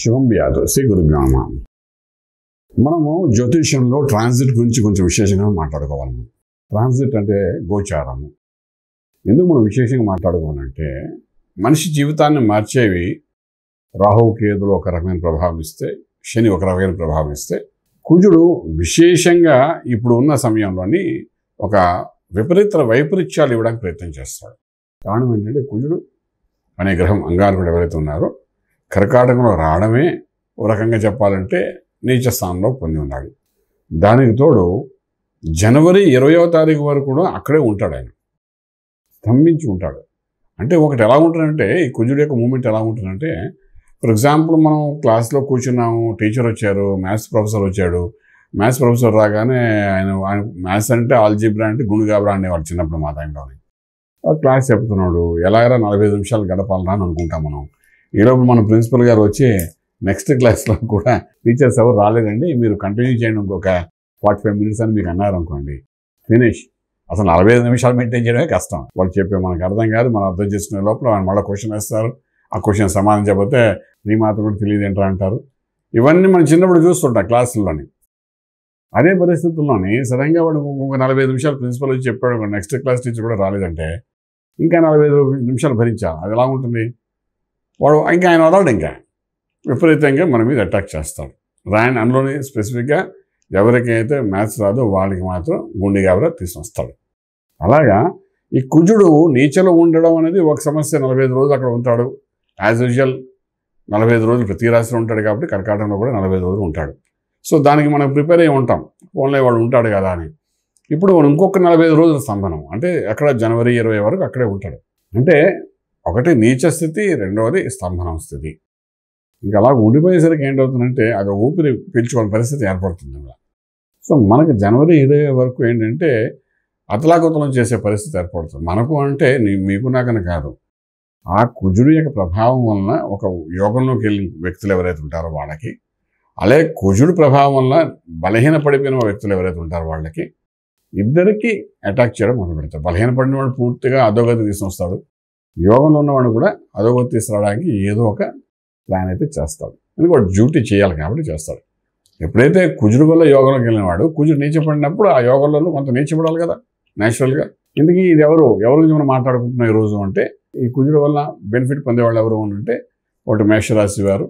శుభం వ్యాధు శ్రీ గురుభ్యో నమః. మనము జ్యోతిష్యంలో ట్రాన్సిట్ గురించి కొంచెం విశేషంగా మాట్లాడుకోవాలి. ట్రాన్సిట్ అంటే గోచారము. ఎందుకు మనం విశేషంగా మాట్లాడుకోవాలంటే మనిషి జీవితాన్ని మార్చేవి రాహువు కేతులు ఒక రకమైన ప్రభావం ఇస్తే, శని ఒక రకమైన ప్రభావం ఇస్తే, కుజుడు విశేషంగా ఇప్పుడు ఉన్న సమయంలోని ఒక విపరీత వైపరీత్యాలు ఇవ్వడానికి ప్రయత్నం చేస్తాడు. కారణం ఏంటంటే కుజుడు అనే గ్రహం అంగారకుడు ఎవరైతే ఉన్నారో కర్కాటకంలో రావడమే ఓ రకంగా చెప్పాలంటే నీచ స్థానంలో పొంది ఉన్నాడు. దానికి తోడు జనవరి 20వ తారీఖు వరకు కూడా అక్కడే ఉంటాడు, ఆయన స్తంభించి ఉంటాడు. అంటే ఒకటి ఎలా ఉంటుందంటే ఈ కుజుడు యొక్క మూమెంట్ ఎలా ఉంటుందంటే, ఫర్ ఎగ్జాంపుల్ మనం క్లాస్లో కూర్చున్నాము, టీచర్ వచ్చారు, మ్యాథ్స్ ప్రొఫెసర్ వచ్చాడు. మ్యాథ్స్ ప్రొఫెసర్ రాగానే ఆయన మ్యాథ్స్ అంటే ఆల్జీబ్రా అంటే గుండుగాబ్రా అనేవాడు చిన్నప్పుడు మా టైంలోని. క్లాస్ చెప్తున్నాడు, ఎలాగైనా 45 నిమిషాలు గడపాలరా అని అనుకుంటాం మనం. ఈలోపు మన ప్రిన్సిపల్ గారు వచ్చి నెక్స్ట్ క్లాస్లో కూడా టీచర్స్ ఎవరు రాలేదండి, మీరు కంటిన్యూ చేయండి ఇంకొక 45 మినిట్స్ అని మీకు అన్నారు అనుకోండి, ఫినిష్. అసలు 45 నిమిషాలు మెయింటైన్ చేయడమే కష్టం. వాళ్ళు చెప్పే మనకు అర్థం కాదు, మనం అర్థం చేసుకునే లోపల వాళ్ళు మళ్ళీ క్వశ్చన్ వేస్తారు. ఆ క్వశ్చన్ సమాధానం చెప్పితే నీ మాత్రం కూడా తెలియదు ఏంటో అంటారు. ఇవన్నీ మనం చిన్నప్పుడు చూస్తుంటాం క్లాసుల్లోని. అదే పరిస్థితుల్లోని సడన్గా వాడు ఇంకొక 45 నిమిషాలు ప్రిన్సిపల్ వచ్చి చెప్పాడు, నెక్స్ట్ క్లాస్ టీచర్ కూడా రాలేదంటే ఇంకా 45 నిమిషాలు భరించాలి. అది ఎలా ఉంటుంది? వాడు ఇంకా ఆయన వదలడు, ఇంకా విపరీతంగా మన మీద అటాక్ చేస్తాడు. రాయన్ అందులోని స్పెసిఫిక్గా ఎవరికైతే మ్యాథ్స్ రాదో వాళ్ళకి మాత్రం గుండె గాబరా తీసుకొస్తాడు. అలాగా ఈ కుజుడు నీచలో ఉండడం అనేది ఒక సమస్య. 45 రోజులు అక్కడ ఉంటాడు. యాజ్ యూజువల్ 45 రోజులు ప్రతి రాశిలో ఉంటాడు కాబట్టి కర్కాటకంలో కూడా 45 రోజులు ఉంటాడు. సో దానికి మనం ప్రిపేర్ అయ్యి ఉంటాం, ఓన్లీ వాడు ఉంటాడు కదా అని. ఇప్పుడు ఇంకొక 45 రోజుల స్తంభనం అంటే అక్కడ జనవరి 20 వరకు అక్కడే ఉంటాడు. అంటే ఒకటి నీచ స్థితి, రెండవది స్తంభనం స్థితి. ఇంకా అలా ఉండిపోయేసరికి ఏంటవుతుందంటే అది ఊపిరి పీల్చుకోని పరిస్థితి ఏర్పడుతుంది. సో మనకి జనవరి 20 వరకు ఏంటంటే అతలాకుతలం చేసే పరిస్థితి ఏర్పడుతుంది. మనకు అంటే మీకు నాకని కాదు, ఆ కుజుడు యొక్క ప్రభావం వలన ఒక యోగంలోకి వెళ్ళిన వ్యక్తులు ఎవరైతే ఉంటారో వాళ్ళకి, అలాగే కుజుడు ప్రభావం వలన బలహీన పడిపోయిన వ్యక్తులు ఎవరైతే ఉంటారో వాళ్ళకి ఇద్దరికి అటాక్ చేయడం మొదలు పెడతారు. బలహీన పడిన వాడు పూర్తిగా అధోగతి తీసుకొస్తాడు, యోగంలో ఉన్నవాడు కూడా అధోగతి తీసుకురావడానికి ఏదో ఒక ప్లాన్ అయితే చేస్తాడు. ఎందుకంటే వాడు డ్యూటీ చేయాలి కాబట్టి చేస్తాడు. ఎప్పుడైతే కుజుడు వల్ల యోగంలోకి వెళ్ళినవాడు కుజుడు నీచపడినప్పుడు ఆ యోగంలో కొంత నీచపడాలి కదా న్యాచురల్గా. ఇందుకీ ఇది ఎవరి గురించి మనం మాట్లాడుకుంటున్నాం ఈరోజు అంటే, ఈ కుజుడు వల్ల బెనిఫిట్ పొందేవాళ్ళు ఎవరు అంటే, ఒకటి మేషరాశి వారు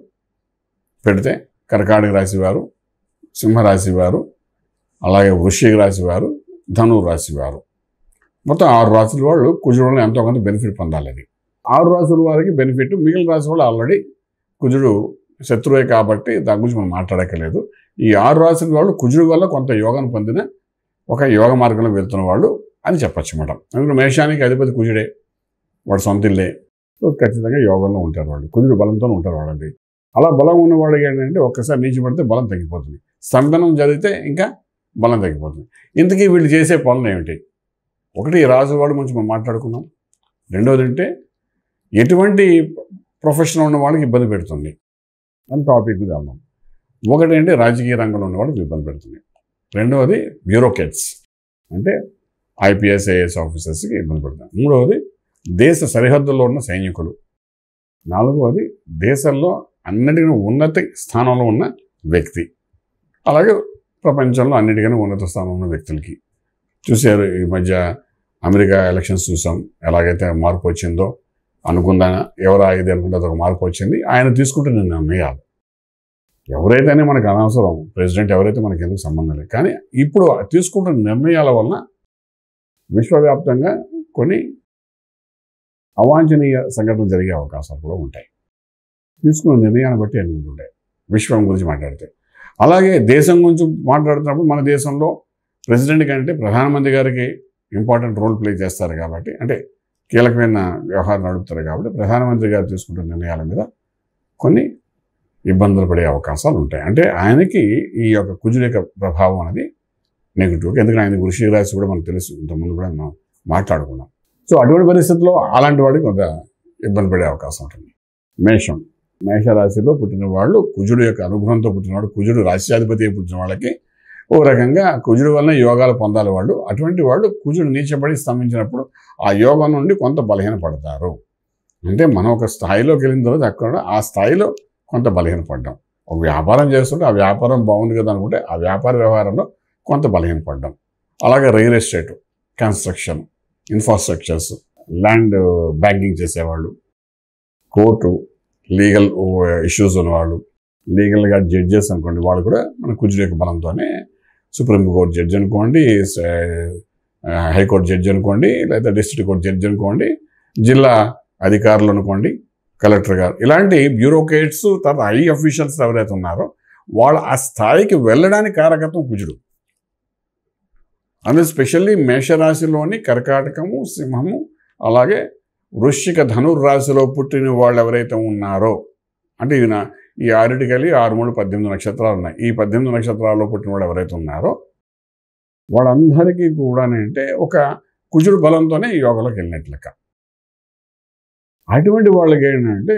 పెడితే, కర్కాటక రాశి వారు, సింహరాశి వారు, అలాగే వృశ్చిక రాశి వారు, ధనువు రాశి వారు, మొత్తం 6 రాశుల వాళ్ళు కుజుడు వల్ల ఎంతో కొంత బెనిఫిట్ పొందాలి. అది 6 రాశుల వారికి బెనిఫిట్. మిగిలిన రాశి వాళ్ళు ఆల్రెడీ కుజుడు శత్రువే కాబట్టి దాని గురించి మనం మాట్లాడక్కర్లేదు. ఈ 6 రాశుల వాళ్ళు కుజుడు వల్ల కొంత యోగాన్ని పొందిన ఒక యోగ మార్గంలో వెళ్తున్న వాళ్ళు అని చెప్పచ్చు అన్నమాట. అందులో మేషానికి అధిపతి కుజుడే, వాడు సొంత ఇల్లే. సో ఖచ్చితంగా యోగంలో ఉంటారు వాళ్ళు, కుజుడు బలంతో ఉంటారు వాళ్ళండి. అలా బలం ఉన్నవాడికి ఏంటంటే ఒక్కసారి నీచి పడితే బలం తగ్గిపోతుంది, స్తంభనం జరిగితే ఇంకా బలం తగ్గిపోతుంది. ఇంతకీ వీళ్ళు చేసే పనులు ఏమిటి? ఒకటి రాజు వాడు గురించి మనం మాట్లాడుకున్నాం. రెండోది అంటే ఎటువంటి ప్రొఫెషన్లో ఉన్న వాళ్ళకి ఇబ్బంది పెడుతుంది అని టాపిక్ మీద వెళ్దాం. ఒకటి అంటే రాజకీయ రంగంలో ఉన్న వాళ్ళకి ఇబ్బంది పెడుతుంది. రెండవది బ్యూరోక్రాట్స్ అంటే IPS IAS ఆఫీసర్స్కి ఇబ్బంది పెడుతుంది. మూడవది దేశ సరిహద్దుల్లో ఉన్న సైనికులు. నాలుగవది దేశంలో అన్నిటికీ ఉన్నత స్థానంలో ఉన్న వ్యక్తి. అలాగే ప్రపంచంలో అన్నిటికన్నా ఉన్నత స్థానంలో ఉన్న వ్యక్తులకి. చూశారు ఈ మధ్య అమెరికా ఎలక్షన్స్ చూసాం, ఎలాగైతే మార్పు వచ్చిందో. అనుకుందా ఎవరు ఆగితే అనుకుంటే అదొక మార్పు వచ్చింది. ఆయన తీసుకుంటున్న నిర్ణయాలు ఎవరైతేనే మనకు అనవసరం, ప్రెసిడెంట్ ఎవరైతే మనకి ఎందుకు సంబంధం లేదు. కానీ ఇప్పుడు తీసుకుంటున్న నిర్ణయాల వలన విశ్వవ్యాప్తంగా కొన్ని అవాంఛనీయ సంఘటనలు జరిగే అవకాశాలు కూడా ఉంటాయి. తీసుకున్న నిర్ణయాన్ని బట్టి అన్నీ ఉంటాయి విశ్వం గురించి మాట్లాడితే. అలాగే దేశం గురించి మాట్లాడుతున్నప్పుడు మన దేశంలో ప్రెసిడెంట్ కంటే ప్రధానమంత్రి గారికి ఇంపార్టెంట్ రోల్ ప్లే చేస్తారు కాబట్టి, అంటే కీలకమైన వ్యవహారం నడుపుతారు కాబట్టి ప్రధానమంత్రి గారు తీసుకుంటున్న నిర్ణయాల మీద కొన్ని ఇబ్బందులు పడే అవకాశాలు ఉంటాయి. అంటే ఆయనకి ఈ యొక్క కుజుడు యొక్క ప్రభావం అనేది నెగిటివ్. ఎందుకంటే ఆయన వృశ్చిక రాశి కూడా మనకు తెలుసు, ఇంతకుముందు కూడా మనం మాట్లాడుకున్నాం. సో అటువంటి పరిస్థితుల్లో అలాంటి వాడికి కొంత ఇబ్బంది పడే అవకాశం ఉంటుంది. మేషరాశిలో పుట్టిన వాళ్ళు, కుజుడు యొక్క అనుగ్రహంతో పుట్టినవాడు, కుజుడు రాశ్యాధిపతి పుట్టిన వాళ్ళకి ఓ రకంగా కుజుడు వలన యోగాలు పొందాలి వాళ్ళు. అటువంటి వాళ్ళు కుజుడు నీచబడి స్తంభించినప్పుడు ఆ యోగం నుండి కొంత బలహీన పడతారు. అంటే మనం ఒక స్థాయిలోకి వెళ్ళిన తర్వాత అక్కడ ఆ స్థాయిలో కొంత బలహీనపడ్డాం. ఒక వ్యాపారం చేస్తుంటే ఆ వ్యాపారం బాగుంది కదా అనుకుంటే ఆ వ్యాపార వ్యవహారంలో కొంత బలహీనపడ్డాం. అలాగే real estate, construction, infrastructures, land banking చేసేవాళ్ళు, కోర్టు, లీగల్ ఇష్యూస్ ఉన్నవాళ్ళు, లీగల్గా జడ్జెస్ అనుకోండి, వాళ్ళు కూడా మన కుజుడు యొక్క బలంతోనే సుప్రీంకోర్టు జడ్జి అనుకోండి, హైకోర్టు జడ్జి అనుకోండి, లేదా డిస్ట్రిక్ట్ కోర్టు జడ్జి అనుకోండి, జిల్లా అధికారులు అనుకోండి, కలెక్టర్ గారు, ఇలాంటి బ్యూరోక్రేట్స్, తర్వాత హై అఫీషియల్స్ ఎవరైతే ఉన్నారో వాళ్ళు ఆ స్థాయికి వెళ్ళడానికి కారకత్వం కుజుడు. అందులో స్పెషల్లీ మేషరాశిలోని కర్కాటకము, సింహము, అలాగే వృశ్చిక ధనుర్రాశిలో పుట్టిన వాళ్ళు ఎవరైతే ఉన్నారో, అంటే ఈ ఆరిటికలి 6, 3, 18 నక్షత్రాలు ఉన్నాయి. ఈ 18 నక్షత్రాల్లో పుట్టిన వాళ్ళు ఎవరైతే ఉన్నారో వాళ్ళందరికీ కూడా అంటే ఒక కుజుడు బలంతోనే ఈ యోగంలోకి వెళ్ళినట్లు లెక్క. అటువంటి వాళ్ళకి ఏంటంటే,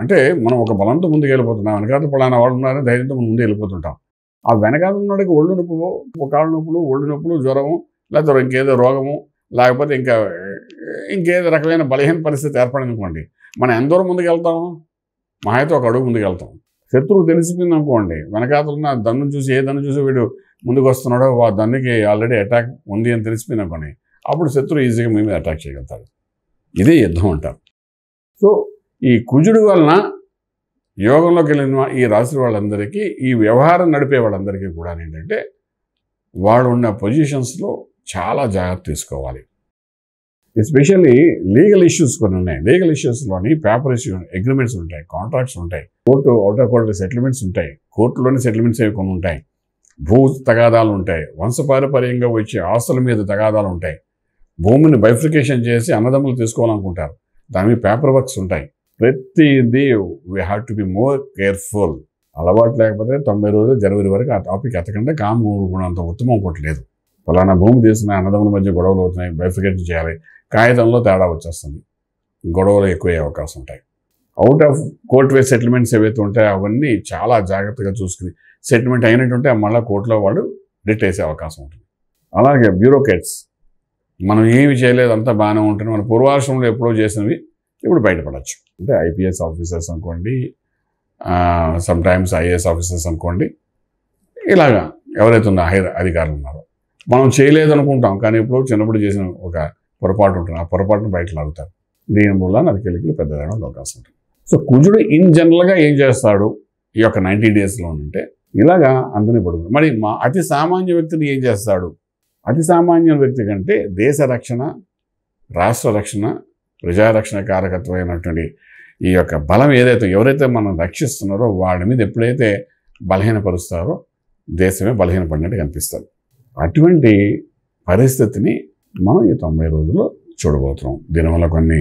అంటే మనం ఒక బలంతో ముందుకు వెళ్ళిపోతున్నాం, వెనకాల పలానా వాళ్ళు ఉన్నారని ధైర్యంతో మనం ముందు వెళ్ళిపోతుంటాం. ఆ వెనకాల ఉన్నవాడికి ఒళ్ళు నొప్పులు, కాళ్ళు నొప్పులు, ఒళ్ళు నొప్పులు, జ్వరము, లేకపోతే ఇంకేదో రోగము, లేకపోతే ఇంకేదో రకమైన బలహీన పరిస్థితి ఏర్పడింది అనుకోండి, మనం ఎంత దూరం ముందుకు వెళ్తాం? మా అయితే ఒక అడుగు ముందుకు వెళ్తాం. శత్రువు తెలిసిపోయింది అనుకోండి, వెనకాతలు ఉన్న దన్ను చూసి ఏ దన్ను చూసి వీడు ముందుకు వస్తున్నాడో ఆ దన్నుకి ఆల్రెడీ అటాక్ ఉంది అని తెలిసిపోయింది అనుకోండి, అప్పుడు శత్రువు ఈజీగా మీ మీద అటాక్ చేయగలుగుతాడు. ఇదే యుద్ధం అంటారు. సో ఈ కుజుడు వలన యోగంలోకి వెళ్ళిన ఈ రాశి వాళ్ళందరికీ, ఈ వ్యవహారం నడిపే వాళ్ళందరికీ కూడా ఏంటంటే వాళ్ళు ఉన్న పొజిషన్స్లో చాలా జాగ్రత్త తీసుకోవాలి. ఎస్పెషల్లీ లీగల్ ఇష్యూస్ కొన్ని ఉన్నాయి. లీగల్ ఇష్యూస్లోని పేపర్ ఇష్యూ, అగ్రిమెంట్స్ ఉంటాయి, కాంట్రాక్ట్స్ ఉంటాయి, court out of court settlements ఉంటాయి, కోర్టులోని సెటిల్మెంట్స్ అవి కొన్ని ఉంటాయి, భూ తగాదాలు ఉంటాయి, వంశపారపర్యంగా వచ్చే ఆస్తుల మీద తగాదాలు ఉంటాయి, భూమిని బైఫ్రికేషన్ చేసి అన్నదమ్ములు తీసుకోవాలనుకుంటారు, దాని మీద పేపర్ వర్క్స్ ఉంటాయి. ప్రతిదీ we have to be more careful. అలవాటు లేకపోతే 90 రోజులు జనవరి వరకు ఆ టాపిక్ ఎత్తకంటే కాము కూడుకున్నంత ఉత్తమం ఒకటి లేదు. ఫలానా భూమి తీసుకున్న అన్నదమ్ముల మధ్య గొడవలు అవుతున్నాయి, బైఫికేట్ చేయాలి, కాగితంలో తేడా వచ్చేస్తుంది, గొడవలు ఎక్కువయ్యే అవకాశం ఉంటాయి. Out of court way settlements ఏవైతే ఉంటాయో అవన్నీ చాలా జాగ్రత్తగా చూసుకుని సెటిల్మెంట్ అయినట్టుంటే మళ్ళీ కోర్టులో వాళ్ళు రిట్ వేసే అవకాశం ఉంటుంది. అలాగే బ్యూరోక్రేట్స్, మనం ఏమి చేయలేదు అంతా బాగానే ఉంటుంది, మన పూర్వాశ్రమంలో ఎప్పుడో చేసినవి ఇప్పుడు బయటపడవచ్చు. అంటే ఐపీఎస్ ఆఫీసర్స్ అనుకోండి, సమ్ టైమ్స్ ఐఏఎస్ ఆఫీసర్స్ అనుకోండి, ఇలాగా ఎవరైతే ఉన్న హైర్ అధికారులు ఉన్నారో మనం చేయలేదు అనుకుంటాం, కానీ ఇప్పుడు చిన్నప్పుడు చేసిన ఒక పొరపాటు ఉంటుంది, ఆ పొరపాటును బయట లాగుతారు. దీని వల్ల నరికెలికలు పెద్దగా అవకాశం ఉంటుంది. సో కుజుడు ఇన్ జనరల్గా ఏం చేస్తాడు ఈ యొక్క 90 డేస్లో అంటే ఇలాగా అందరినీ పడుతుంది. మరి అతి సామాన్య వ్యక్తిని ఏం చేస్తాడు? అతి సామాన్య వ్యక్తి కంటే దేశ రక్షణ, రాష్ట్ర రక్షణ, ప్రజారక్షణ కారకత్వమైనటువంటి ఈ యొక్క బలం ఏదైతే ఎవరైతే మనం రక్షిస్తున్నారో వాళ్ళ మీద ఎప్పుడైతే బలహీనపరుస్తారో దేశమే బలహీనపడినట్టు కనిపిస్తుంది. అటువంటి పరిస్థితిని మనం ఈ 90 రోజుల్లో చూడబోతున్నాం. దీనివల్ల కొన్ని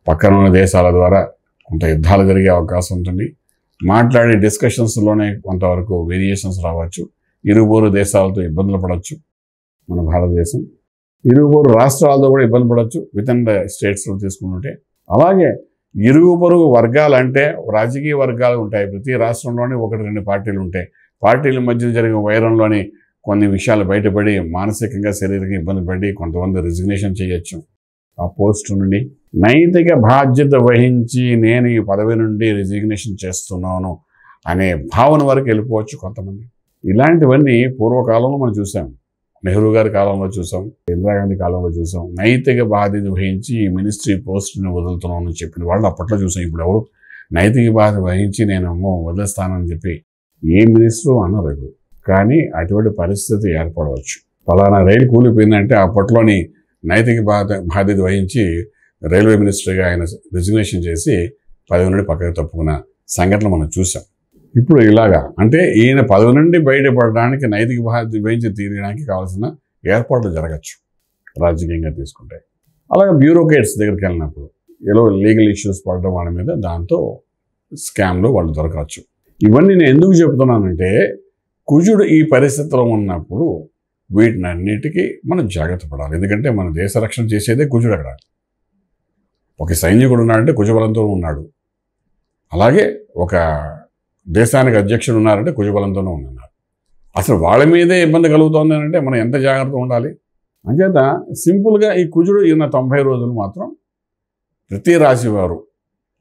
పక్కన ఉన్న దేశాల ద్వారా కొంత యుద్ధాలు జరిగే అవకాశం ఉంటుంది. మాట్లాడే డిస్కషన్స్లోనే కొంతవరకు వేరియేషన్స్ రావచ్చు. ఇరువురు దేశాలతో ఇబ్బందులు పడవచ్చు. మన భారతదేశం ఇరువురు రాష్ట్రాలతో కూడా ఇబ్బంది పడవచ్చు విత్ ఇన్ ద స్టేట్స్లో తీసుకుంటుంటే. అలాగే ఇరుగు పొరుగు వర్గాలు అంటే రాజకీయ వర్గాలు ఉంటాయి. ప్రతి రాష్ట్రంలోని 1-2 పార్టీలు ఉంటాయి. పార్టీల మధ్య జరిగిన వైరంలోని కొన్ని విషయాలు బయటపడి మానసికంగా శారీరకంగా ఇబ్బంది పడి కొంతమంది రిజిగ్నేషన్ చేయొచ్చు ఆ పోస్ట్ నుండి. నైతిక బాధ్యత వహించి నేను ఈ పదవి నుండి రిజిగ్నేషన్ చేస్తున్నాను అనే భావన వరకు వెళ్ళిపోవచ్చు కొంతమంది. ఇలాంటివన్నీ పూర్వకాలంలో మనం చూసాం. నెహ్రూ గారి కాలంలో చూసాం, ఇందిరాగాంధీ కాలంలో చూసాం. నైతిక బాధ్యత వహించి ఈ మినిస్ట్రీ పోస్ట్ని వదులుతున్నాను అని చెప్పిన వాళ్ళు అప్పట్లో చూసాం. ఇప్పుడు ఎవరు నైతిక బాధ్యత వహించి నేను వదిలేస్తానని చెప్పి ఏ మినిస్టరు అనరు. కానీ అటువంటి పరిస్థితి ఏర్పడవచ్చు. ఫలానా రైలు కూలిపోయిందంటే అప్పట్లోని నైతిక బాధ్యత వహించి రైల్వే మినిస్టర్గా ఆయన రిజిగ్నేషన్ చేసి పదవి నుండి పక్కకు తప్పుకున్న సంఘటన మనం చూసాం. ఇప్పుడు ఇలాగా అంటే ఈయన పదవి నుండి బయటపడడానికి నైతిక బాధ్యత వహించి తీరడానికి కావాల్సిన ఏర్పాట్లు జరగచ్చు రాజకీయంగా తీసుకుంటే. అలాగే బ్యూరోక్రేట్స్ దగ్గరికి వెళ్ళినప్పుడు ఏదో లీగల్ ఇష్యూస్ పడడం వాళ్ళ మీద, దాంతో స్కామ్లో వాళ్ళు దొరకవచ్చు. ఇవన్నీ నేను ఎందుకు చెబుతున్నానంటే కుజుడు ఈ పరిస్థితిలో ఉన్నప్పుడు వీటినన్నిటికీ మనం జాగ్రత్త పడాలి. ఎందుకంటే మన దేశ రక్షణ చేసేదే కుజుడు. అక్కడ ఒక సైనికుడు ఉన్నాడంటే కుజబలంతో ఉన్నాడు. అలాగే ఒక దేశానికి అధ్యక్షుడు ఉన్నారంటే కుజబలంతోనే ఉన్నారు. అసలు వాళ్ళ మీదే ఇబ్బంది కలుగుతుంది అంటే మనం ఎంత జాగ్రత్తగా ఉండాలి. అంచేత సింపుల్గా ఈ కుజుడు ఈయన 90 రోజులు మాత్రం ప్రతి రాశి వారు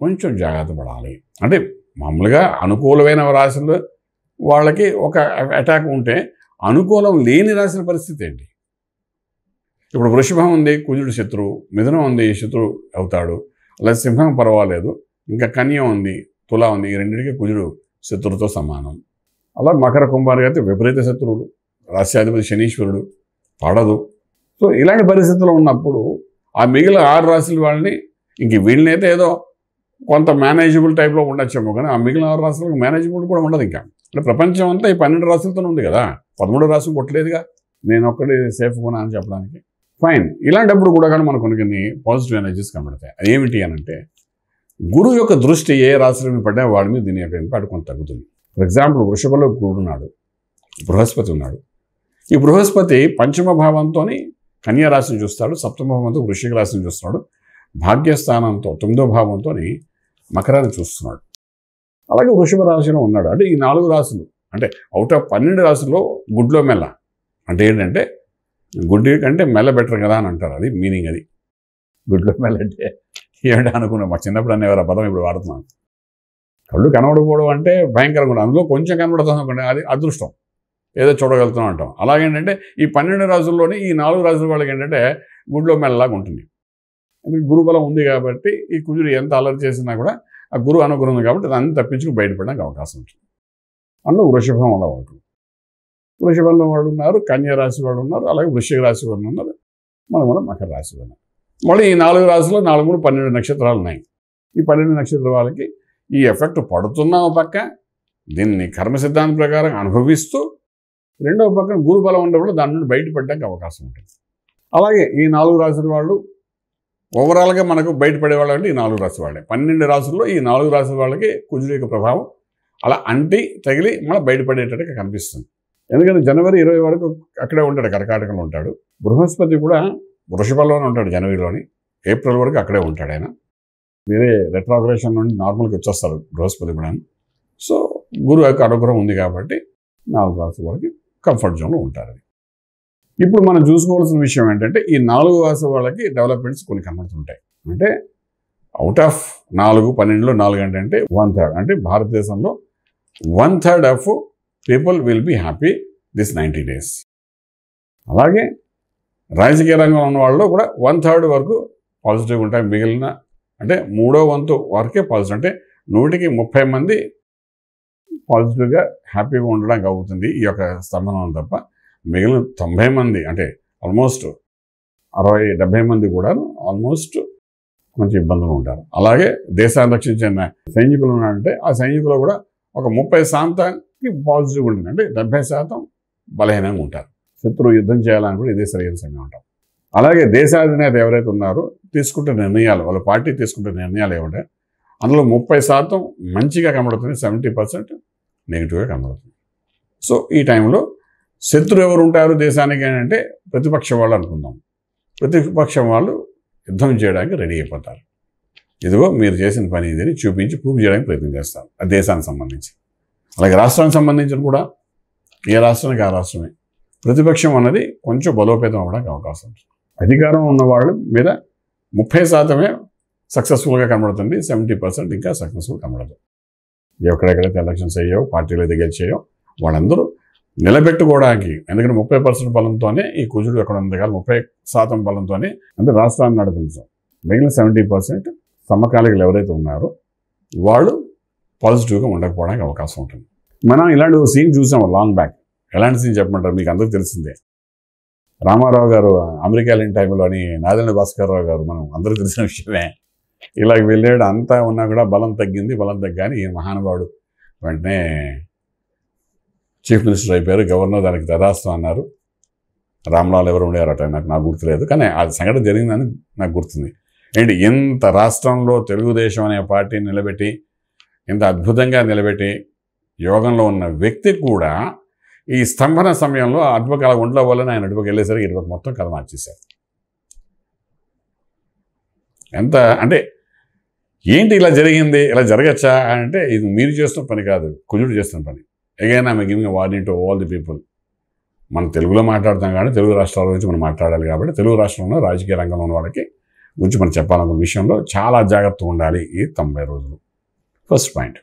కొంచెం జాగ్రత్త పడాలి. అంటే మామూలుగా అనుకూలమైన రాశులు వాళ్ళకి ఒక అటాక్ ఉంటే అనుకూలం లేని రాశుల పరిస్థితి ఏంటి? ఇప్పుడు వృషభం ఉంది, కుజుడు శత్రువు, మిథునం ఉంది, శత్రువు అవుతాడు, లేదా సింహం పర్వాలేదు, ఇంకా కన్య ఉంది, తుల ఉంది, ఈ రెండింటికి కుజుడు శత్రువుతో సమానం. అలా మకర కుంభానికి అయితే విపరీత శత్రువులు, రాశ్యాధిపతి శనీశ్వరుడు పడదు. సో ఇలాంటి పరిస్థితుల్లో ఉన్నప్పుడు ఆ మిగిలిన 6 రాశుల వాళ్ళని ఇంక వీళ్ళనైతే ఏదో కొంత మేనేజబుల్ టైప్లో ఉండొచ్చేమో, కానీ ఆ మిగిలిన 6 రాశులకు మేనేజబుల్ కూడా ఉండదు. ఇంకా అంటే ప్రపంచం అంతా ఈ 12 రాశులతోనే ఉంది కదా, 13 రాశులు కొట్టలేదుగా నేను ఒక్కడే సేఫ్ కొనా అని చెప్పడానికి. ఫైన్. ఇలాంటప్పుడు కూడా కానీ మనకు కొన్ని పాజిటివ్ ఎనర్జీస్ కనబడతాయి. అదేమిటి అని అంటే, గురువు యొక్క దృష్టి ఏ రాశుల మీద పడ్డా వాడి మీద దీని యొక్క ఇంపాక్ట్ కొంత తగ్గుతుంది. ఫర్ ఎగ్జాంపుల్ వృషభంలో గురుడు ఉన్నాడు, బృహస్పతి ఉన్నాడు. ఈ బృహస్పతి పంచమ భావంతో కన్యా రాశిని చూస్తాడు, సప్తమ భావంతో వృశ్చిక రాశిని చూస్తున్నాడు, భాగ్యస్థానంతో 9వ భావంతో మకరాన్ని చూస్తున్నాడు. అలాగే వృషభ రాశిలో ఉన్నాడు. అంటే ఈ 4 రాశులు అంటే అవుట్ ఆఫ్ 12 రాశుల్లో గుడ్లో మెల్ల అంటే ఏంటంటే, గుడ్డి కంటే మెల్ల బెటర్ కదా అని అంటారు. అది మీనింగ్. అది గుడ్లో మెల్ల అంటే ఏమిటా అనుకున్నాం. మా చిన్నప్పుడు అనేవారు ఆ పదం, ఇప్పుడు వాడుతున్నాను. కళ్ళు కనబడకపోవడం అంటే భయంకరంగా ఉంటుంది. అందులో కొంచెం కనబడుతుంది అనుకోండి, అది అదృష్టం, ఏదో చూడగలుగుతాం అంటాం. అలాగేంటంటే ఈ 12 రాశుల్లోని ఈ 4 రాశుల వాళ్ళకి ఏంటంటే గుడ్లో మెల్లలాగా ఉంటుంది. గురుబలం ఉంది కాబట్టి ఈ కుజుడు ఎంత అలర్ట్ చేసినా కూడా ఆ గురువు అనుగ్రహం ఉంది కాబట్టి దాన్ని తప్పించుకు బయటపడడానికి అవకాశం ఉంటుంది. అందులో వృషభం వల్ల వాళ్ళు, వృషభంలో వాళ్ళు ఉన్నారు, కన్యా రాశి వాళ్ళు ఉన్నారు, అలాగే వృశ్చిక రాశి వాళ్ళు ఉన్నారు, మనం కూడా మకర రాశి వాళ్ళు. మళ్ళీ ఈ 4 రాశుల్లో 4 3 12 నక్షత్రాలు ఉన్నాయి. ఈ 12 నక్షత్రాల వాళ్ళకి ఈ ఎఫెక్ట్ పడుతున్న పక్క దీన్ని కర్మ సిద్ధాంతం ప్రకారం అనుభవిస్తూ, రెండవ పక్కన గురుబలం ఉండేవాళ్ళు దాని నుండి బయటపడడానికి అవకాశం ఉంటుంది. అలాగే ఈ 4 రాశుల వాళ్ళు ఓవరాల్గా మనకు బయటపడేవాళ్ళు అంటే ఈ 4 రాశి వాళ్ళే. 12 రాశుల్లో ఈ 4 రాశుల వాళ్ళకి కుజుడు యొక్క ప్రభావం అలా అంటి తగిలి మనం బయటపడేటట్టుగా కనిపిస్తుంది. ఎందుకంటే జనవరి 20 వరకు అక్కడే ఉంటాడు, కర్కాటకంలో ఉంటాడు. బృహస్పతి కూడా వృషభంలోనే ఉంటాడు జనవరిలోని, ఏప్రిల్ వరకు అక్కడే ఉంటాడు ఆయన. వేరే రెట్రోగ్రేషన్ నుండి నార్మల్గా వచ్చేస్తారు బృహస్పతి కూడా. సో గురువు యొక్క అనుగ్రహం ఉంది కాబట్టి 4 రాశుల వరకు కంఫర్ట్ జోన్లో ఉంటారు. ఇప్పుడు మనం చూసుకోవాల్సిన విషయం ఏంటంటే, ఈ 4 రాశుల వాళ్ళకి డెవలప్మెంట్స్ కొన్ని కనబడుతుంటాయి. అంటే అవుట్ ఆఫ్ 4, 12లో 4 అంటే 1/3. అంటే భారతదేశంలో 1/3 of people will be happy this 90 days. అలాగే రాజకీయ రంగంలో ఉన్న వాళ్ళు కూడా 1/3 వరకు పాజిటివ్గా ఉంటాయి. మిగిలిన అంటే 3వ వంతు వరకే పాజిటివ్. అంటే 100కి 30 మంది పాజిటివ్గా హ్యాపీగా ఉండడానికి అవుతుంది ఈ యొక్క స్తంభనం తప్ప. మిగిలిన 90 మంది అంటే ఆల్మోస్ట్ 60-70 మంది కూడా ఆల్మోస్ట్ కొంచెం ఇబ్బందులు ఉంటారు. అలాగే దేశాన్ని రక్షించిన సైనికులు ఉన్నారంటే ఆ సైనికులు కూడా ఒక 30% పాజిటివ్ ఉంటుంది. అంటే 70% బలహీనంగా ఉంటారు. శత్రువు యుద్ధం చేయాలని కూడా ఇదే సరైన సమయం ఉంటాం. అలాగే దేశాధినేత ఎవరైతే ఉన్నారో తీసుకుంటే నిర్ణయాలు, వాళ్ళ పార్టీ తీసుకుంటే నిర్ణయాలు ఏమంటే అందులో 30% మంచిగా కనబడుతుంది, 70% నెగిటివ్గా కనబడుతుంది. సో ఈ టైంలో శత్రువు ఎవరు ఉంటారు దేశానికి అంటే ప్రతిపక్షం వాళ్ళు అనుకుందాం. ప్రతిపక్షం వాళ్ళు యుద్ధం చేయడానికి రెడీ అయిపోతారు. ఇదిగో మీరు చేసిన పని ఇదని చూపించి ప్రూవ్ చేయడానికి ప్రయత్నం చేస్తారు ఆ దేశానికి సంబంధించి. అలాగే రాష్ట్రానికి సంబంధించిన కూడా ఏ రాష్ట్రానికి ఆ రాష్ట్రమే ప్రతిపక్షం అన్నది కొంచెం బలోపేతం అవ్వడానికి అవకాశం ఉంటుంది. అధికారం ఉన్న వాళ్ళ మీద 30% సక్సెస్ఫుల్గా కనబడుతుంది, 70% ఇంకా సక్సెస్ఫుల్ కనబడదు. ఎక్కడెక్కడైతే ఎలక్షన్స్ అయ్యాయో, పార్టీలు అయితే గెలిచాయో వాళ్ళందరూ నిలబెట్టుకోవడానికి, ఎందుకంటే 30% బలంతోనే ఈ కుజుడు ఎక్కడ ఉంది కానీ 30% బలంతోనే అంటే రాష్ట్రాన్ని నడిపించాం. మిగిలిన 70% సమకాలికలు ఎవరైతే ఉన్నారో వాళ్ళు పాజిటివ్గా ఉండకపోవడానికి అవకాశం ఉంటుంది. మనం ఇలాంటి సీన్ చూసాం లాంగ్ బ్యాక్. ఎలాంటి సీన్ చెప్పమంటారు, మీకు అందరికీ తెలిసిందే. రామారావు గారు అమెరికా వెళ్ళిన టైంలోని నాదెండ్ల భాస్కర్రావు గారు మనం అందరికీ తెలిసిన విషయమే. ఇలాగ వెళ్ళాడు, అంతా ఉన్నా కూడా బలం తగ్గింది. బలం తగ్గాని ఈ మహానుభావుడు వెంటనే చీఫ్ మినిస్టర్ అయిపోయారు. గవర్నర్ దానికి తదాస్తు అన్నారు. రామ్లాల్ ఎవరు ఉండేవారట నాకు గుర్తులేదు, కానీ ఆ సంఘటన జరిగిందని నాకు గుర్తుంది. ఏంటి ఇంత రాష్ట్రంలో తెలుగుదేశం అనే పార్టీని నిలబెట్టి ఇంత అద్భుతంగా నిలబెట్టి యోగంలో ఉన్న వ్యక్తి కూడా ఈ స్తంభన సమయంలో అటుపక్క అలా ఒంట్లో వల్ల ఆయన అటుపక్క వెళ్ళేసరికి ఇటుపక్క మొత్తం కథ మార్చేశారు. ఎంత అంటే ఏంటి ఇలా జరిగింది, ఇలా జరగచ్చా అంటే ఇది మీరు చేస్తున్న పని కాదు, కుజుడు చేస్తున్న పని. Again I'm giving a warning to all the people. మనం తెలుగులో మాట్లాడతాం కానీ తెలుగు రాష్ట్రాల గురించి మనం మాట్లాడాలి కాబట్టి తెలుగు రాష్ట్రంలో రాజకీయ రంగంలో ఉన్న వాళ్ళకి గురించి మనం చెప్పాలనుకున్న విషయంలో చాలా జాగ్రత్తగా ఉండాలి ఈ 90 రోజులు. First point.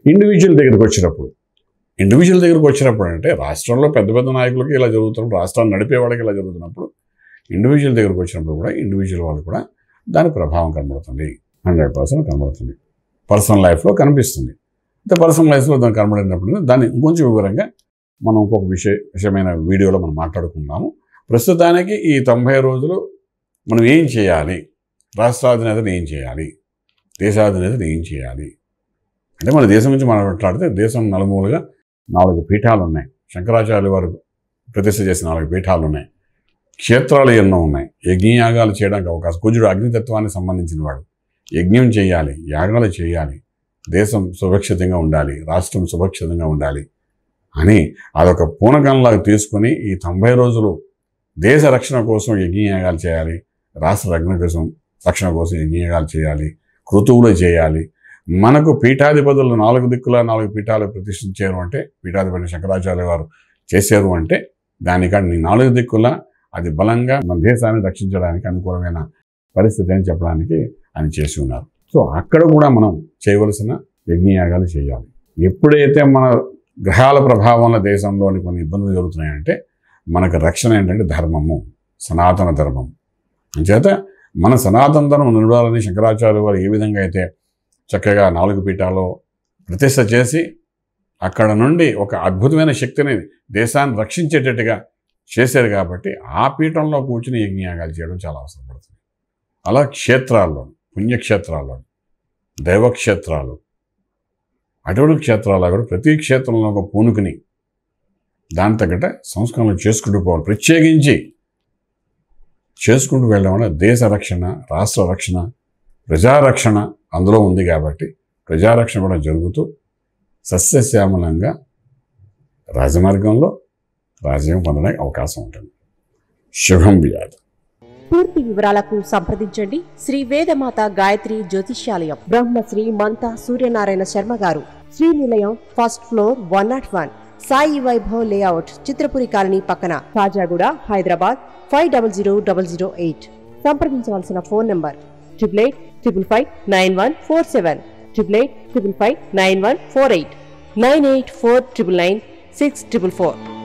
ఇండివిజువల్ దగ్గరికి వచ్చినప్పుడు అంటే రాష్ట్రంలో పెద్ద పెద్ద నాయకులకి ఇలా జరుగుతున్నప్పుడు, రాష్ట్రాన్ని నడిపే వాళ్ళకి ఇలా జరుగుతున్నప్పుడు, ఇండివిజువల్ దగ్గరికి వచ్చినప్పుడు కూడా ఇండివిజువల్ వాళ్ళు కూడా దాని ప్రభావం కనబడుతుంది, 100% కనబడుతుంది. పర్సనల్ లైఫ్లో కనిపిస్తుంది. పర్సనల్ లైఫ్లో దాన్ని కనబడినప్పుడు దాన్ని కొంచెం వివరంగా మనం ఇంకొక విషయమైన వీడియోలో మనం మాట్లాడుకుందాము. ప్రస్తుతానికి ఈ 90 రోజులు మనం ఏం చేయాలి, రాష్ట్రాధినేతను ఏం చేయాలి, దేశాధినేతను ఏం చేయాలి అంటే, మన దేశం నుంచి మనం మాట్లాడితే దేశం నలుమూలుగా 4 పీఠాలు ఉన్నాయి. శంకరాచార్యుల వారు ప్రతిష్ఠ చేసిన 4 పీఠాలు ఉన్నాయి. క్షేత్రాలు ఎన్నో ఉన్నాయి. యజ్ఞయాగాలు చేయడానికి అవకాశం. కుజుడు అగ్నితత్వానికి సంబంధించిన వాడు. యజ్ఞం చేయాలి, యాగాలు చేయాలి, దేశం సురక్షితంగా ఉండాలి, రాష్ట్రం సురక్షితంగా ఉండాలి అని అదొక పూనకంలాగా తీసుకొని ఈ 90 రోజులు దేశ రక్షణ కోసం యజ్ఞయాగాలు చేయాలి, రాష్ట్ర రక్షణ కోసం యజ్ఞయాగాలు చేయాలి, కృతువులు చేయాలి. మనకు పీఠాధిపతులు 4 దిక్కుల 4 పీఠాలు ప్రతిష్ఠించారు అంటే, పీఠాధిపతి శంకరాచార్య వారు చేశారు అంటే, దానికంటే 4 దిక్కుల అది బలంగా మన దేశాన్ని రక్షించడానికి అనుకూలమైన పరిస్థితి అని చెప్పడానికి ఆయన చేసి ఉన్నారు. సో అక్కడ కూడా మనం చేయవలసిన యజ్ఞయాగాలు చేయాలి. ఎప్పుడైతే మన గ్రహాల ప్రభావంలో దేశంలోని కొన్ని ఇబ్బందులు జరుగుతున్నాయంటే, మనకు రక్షణ ఏంటంటే ధర్మము, సనాతన ధర్మం. అంచేత మన సనాతన ధర్మం నిలవాలని శంకరాచార్య వారు ఏ విధంగా అయితే చక్కగా 4 పీఠాల్లో ప్రతిష్ఠ చేసి అక్కడ నుండి ఒక అద్భుతమైన శక్తిని దేశాన్ని రక్షించేటట్టుగా చేశారు కాబట్టి ఆ పీఠంలో కూర్చుని యజ్ఞయాగాలు చేయడం చాలా అవసరం పడుతుంది. అలా క్షేత్రాల్లో, పుణ్యక్షేత్రాల్లో, దైవక్షేత్రాలు, అటువంటి క్షేత్రాల్లో కూడా ప్రతి క్షేత్రంలో ఒక పూనుకుని దాని తగ్గట సంస్కరణలు చేసుకుంటూ పోవాలి. ప్రత్యేకించి చేసుకుంటూ వెళ్ళడం వల్ల దేశ రక్షణ, రాష్ట్ర రక్షణ, ప్రజారక్షణ అందులో ఉంది కాబట్టి ప్రజారక్షణ కూడా జరుగుతూ సస్యశ్యామలంగా రాజమార్గంలో రాజ్యం పొందడానికి అవకాశం ఉంటుంది. శుభం వ్యాధి. పూర్తి వివరాలకు సంప్రదించండి శ్రీ వేదమాత గాయత్రి జ్యోతిష్యాలయం, బ్రహ్మశ్రీ మంతా సూర్యనారాయణ శర్మ గారు, Srinilayam, first floor, 101, Sai Vaibhav layout, Chitrapuri colony పక్కన, కాజాగూడ, హైదరాబాద్ 500008. సంప్రదించవలసిన ఫోన్ నంబర్ 8855559147, 8855559148, 9849996644.